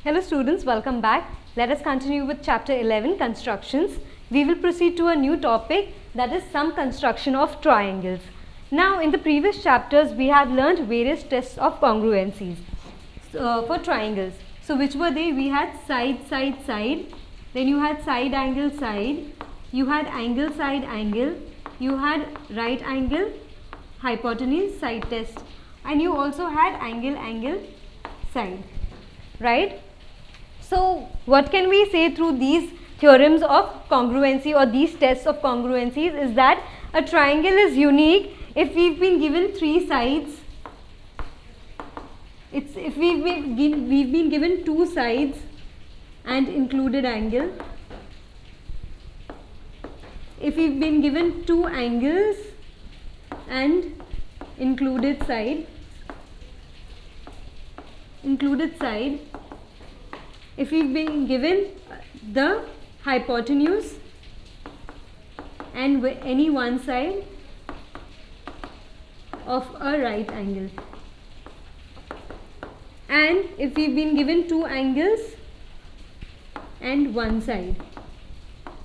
Hello students, welcome back. Let us continue with chapter 11, constructions. We will proceed to a new topic, that is some construction of triangles. Now in the previous chapters we have learned various tests of congruencies for triangles. So which were they? We had side, side, side, then you had side angle, side, you had angle, side, angle, you had right angle, hypotenuse, side test, and you also had angle, angle, side, right? So what can we say through these theorems of congruency or these tests of congruencies is that a triangle is unique if we've been given three sides. If we've been given two sides and included angle. If we've been given two angles and included side. If we've been given the hypotenuse and any one side of a right angle, and if we've been given two angles and one side.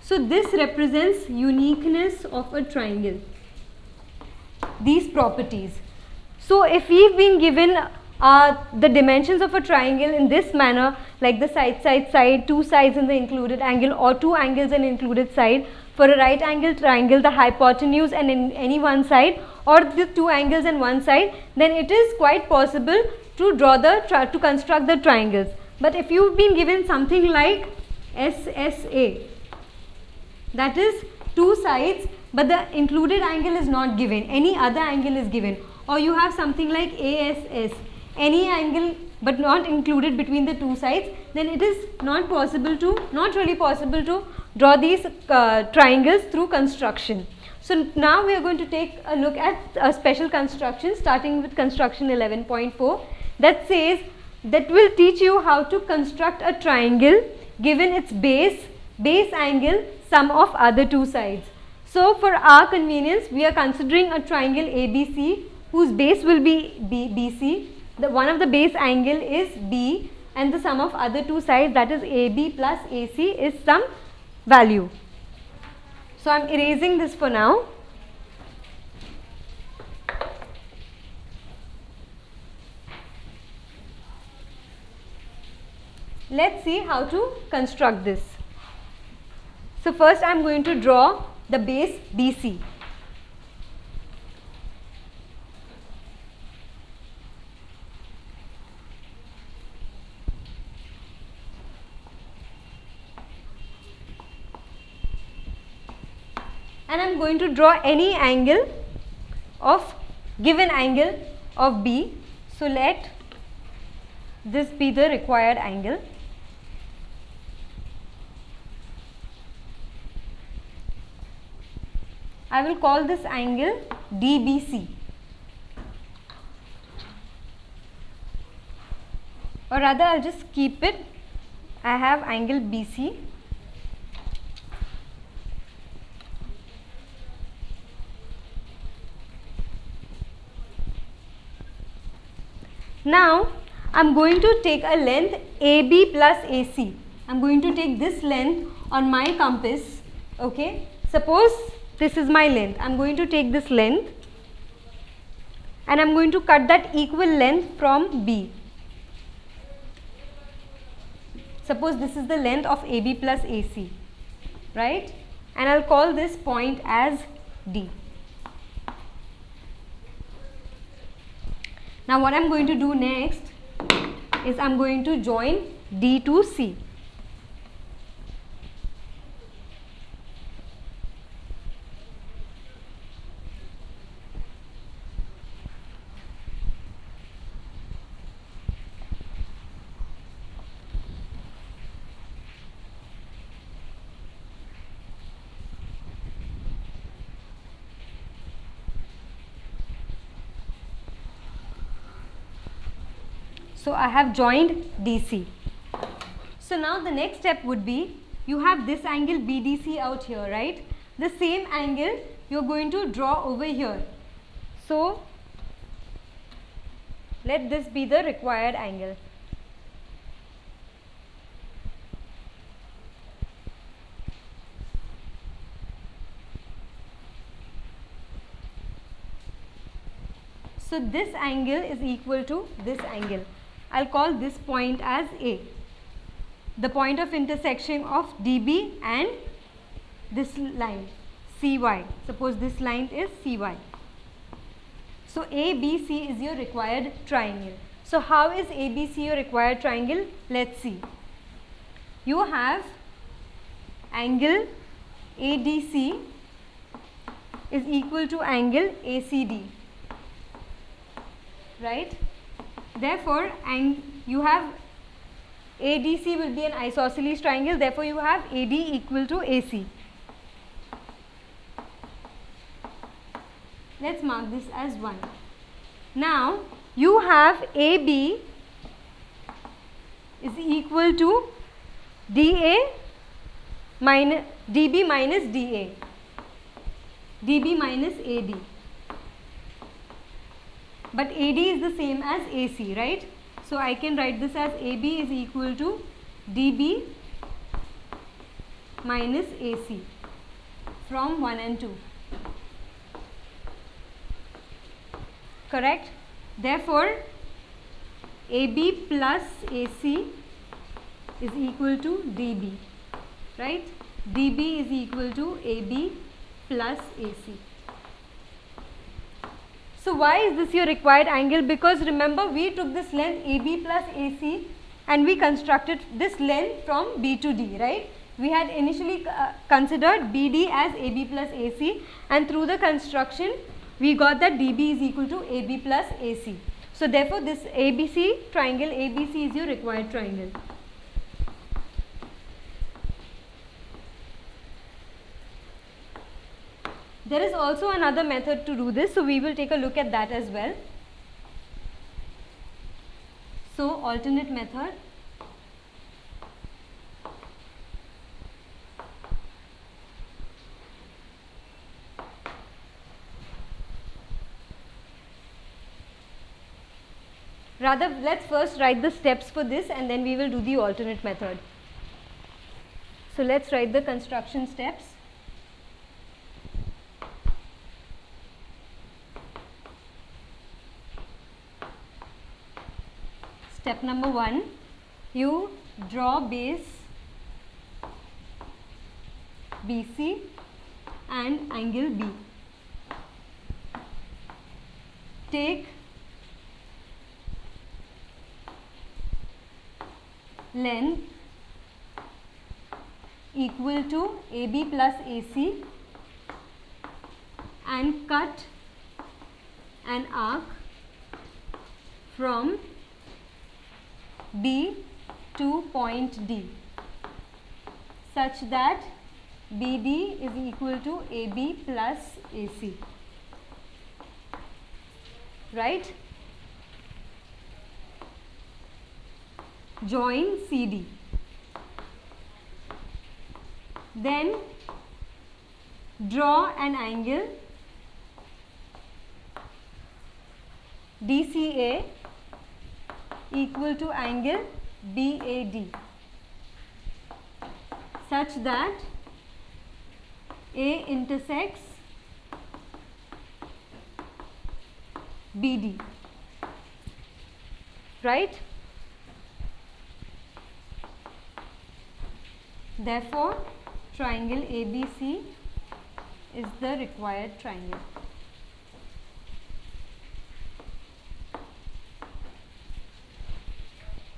So this represents uniqueness of a triangle, these properties. So if we've been given the dimensions of a triangle in this manner, like the side, side, side, two sides in the included angle or two angles and included side. For a right angle triangle, the hypotenuse and in any one side or the two angles and one side, then it is quite possible to to construct the triangles. But if you've been given something like SSA, that is two sides but the included angle is not given, any other angle is given, or you have something like ASS, any angle but not included between the two sides, then it is not really possible to draw these triangles through construction. So now we are going to take a look at a special construction, starting with construction 11.4, that says that will teach you how to construct a triangle given its base angle, sum of other two sides. So for our convenience, we are considering a triangle ABC whose base will be BC. One of the base angle is B and the sum of other two sides, that is AB plus AC, is some value. So I am erasing this for now. Let's see how to construct this. So first I am going to draw the base BC. And I am going to draw any angle of given angle of B. So let this be the required angle. I will call this angle DBC, or rather I will just keep it, I have angle BC. Now I am going to take a length AB plus AC. I am going to take this length on my compass. Okay, suppose this is my length. I am going to take this length and I am going to cut that equal length from B. Suppose this is the length of AB plus AC, right? And I will call this point as D. Now what I am going to do next is I am going to join D to C. So I have joined DC. So now the next step would be, you have this angle BDC out here, right? The same angle you are going to draw over here. So let this be the required angle. So this angle is equal to this angle. I'll call this point as A, the point of intersection of DB and this line CY. Suppose this line is CY. So ABC is your required triangle. So how is ABC your required triangle? Let's see. You have angle ADC is equal to angle ACD, right? Therefore, you have ADC will be an isosceles triangle, therefore you have AD equal to AC. Let's mark this as 1. Now, you have AB is equal to DA minus DB minus DA, DB minus AD. But AD is the same as AC, right? So I can write this as AB is equal to DB minus AC from 1 and 2. Correct? Therefore, AB plus AC is equal to DB, right? DB is equal to AB plus AC. So why is this your required angle? Because remember, we took this length AB plus AC and we constructed this length from B to D, right? We had initially considered BD as AB plus AC, and through the construction we got that DB is equal to AB plus AC. So therefore this ABC triangle, ABC is your required triangle. There is also another method to do this, so we will take a look at that as well. So alternate method. Rather, let's first write the steps for this and then we will do the alternate method. So let's write the construction steps. Step number 1, you draw base BC and angle B. Take length equal to AB plus AC and cut an arc from B to point D such that BD is equal to AB plus AC, right? Join CD. Then draw an angle DCA equal to angle BAD such that A intersects BD, right? Therefore, triangle ABC is the required triangle.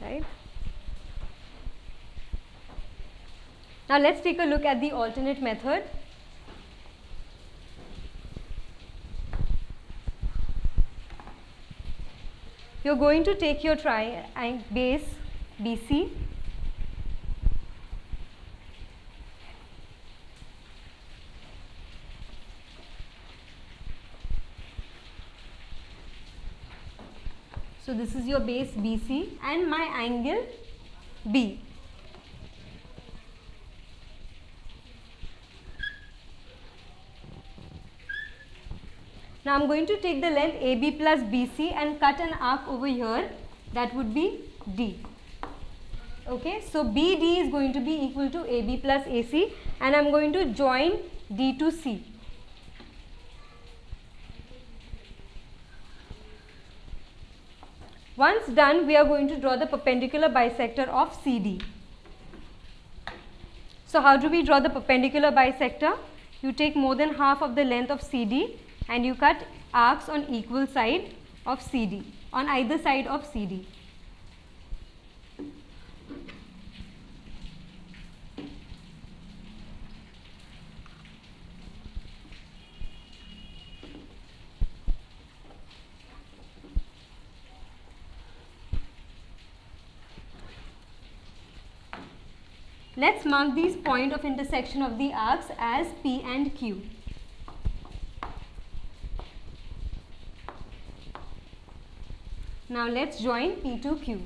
Right? Now let's take a look at the alternate method. You're going to take your base BC, so this is your base BC and my angle B. Now I am going to take the length AB plus BC and cut an arc over here, that would be D. Okay, so BD is going to be equal to AB plus AC and I am going to join D to C. Once done, we are going to draw the perpendicular bisector of CD. So how do we draw the perpendicular bisector? You take more than half of the length of CD and you cut arcs on equal side of CD, on either side of CD. Let's mark these points of intersection of the arcs as P and Q. Now let's join P to Q.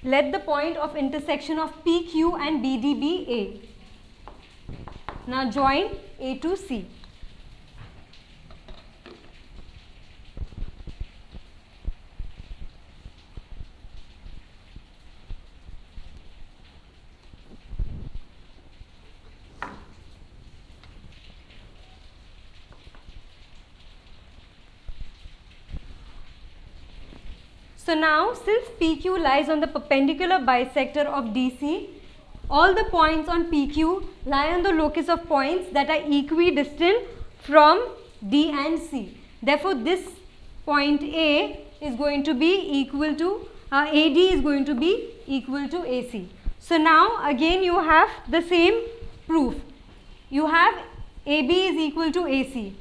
Let the point of intersection of PQ and BD be A. Now join A to C. So now, since PQ lies on the perpendicular bisector of DC, all the points on PQ lie on the locus of points that are equidistant from D and C. Therefore, this point A is going to be equal to, AD is going to be equal to AC. So now, again you have the same proof. You have AB is equal to AC.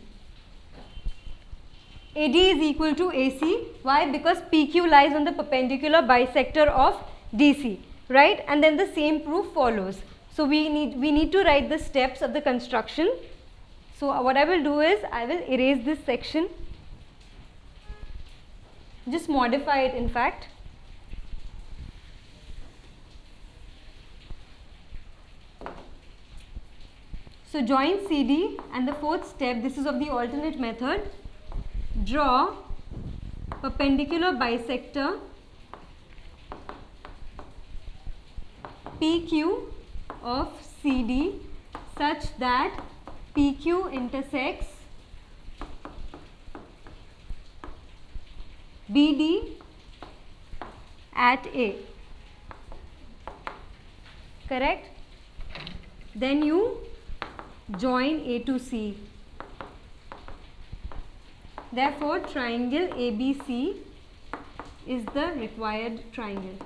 AD is equal to AC. Why? Because PQ lies on the perpendicular bisector of DC, right? And then the same proof follows. So we need to write the steps of the construction. So what I will do is I will erase this section, just modify it in fact. So join CD, and the fourth step, this is of the alternate method. Draw perpendicular bisector PQ of CD such that PQ intersects BD at A. Correct? Then you join A to C. Therefore, triangle ABC is the required triangle.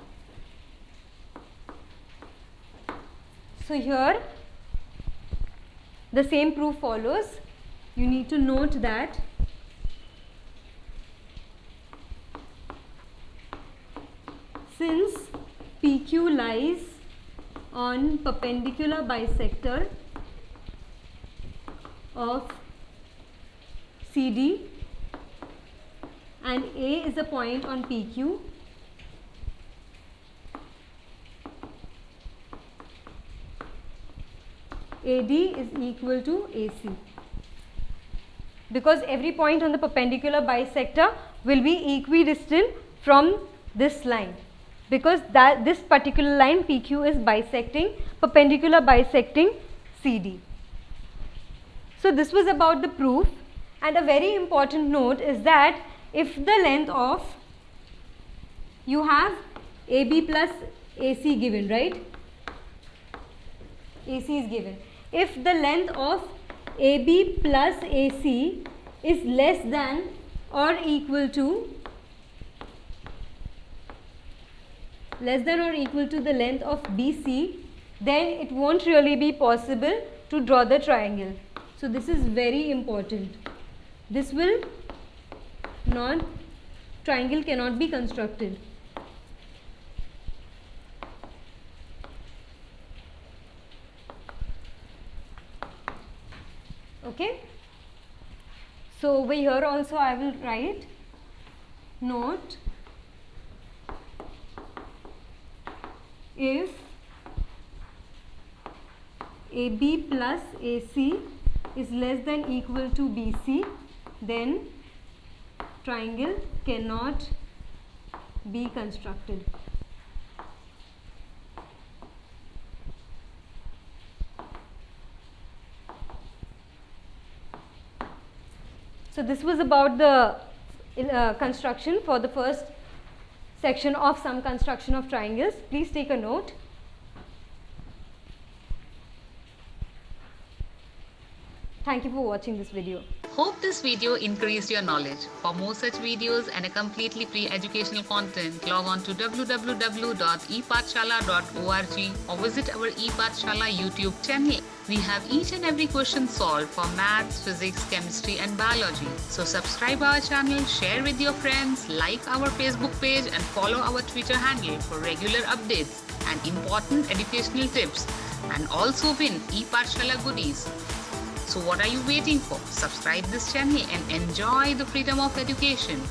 So here the same proof follows. You need to note that since PQ lies on perpendicular bisector of CD and A is a point on PQ, AD is equal to AC, because every point on the perpendicular bisector will be equidistant from this line, because this particular line PQ is perpendicular bisecting CD. So this was about the proof, and a very important note is that if the length of, you have AB plus AC given, right? AC is given. If the length of AB plus AC is less than or equal to the length of BC, then it won't really be possible to draw the triangle. So this is very important. This will not, triangle cannot be constructed. Okay. So over here also I will write note, if AB plus AC is less than equal to BC, then triangle cannot be constructed. So this was about the construction for the first section of some construction of triangles. Please take a note. Thank you for watching this video. Hope this video increased your knowledge. For more such videos and a completely free educational content, log on to www.epathshala.org or visit our ePathshala YouTube channel. We have each and every question solved for maths, physics, chemistry and biology. So subscribe our channel, share with your friends, like our Facebook page and follow our Twitter handle for regular updates and important educational tips, and also win ePathshala goodies. So what are you waiting for? Subscribe this channel and enjoy the freedom of education.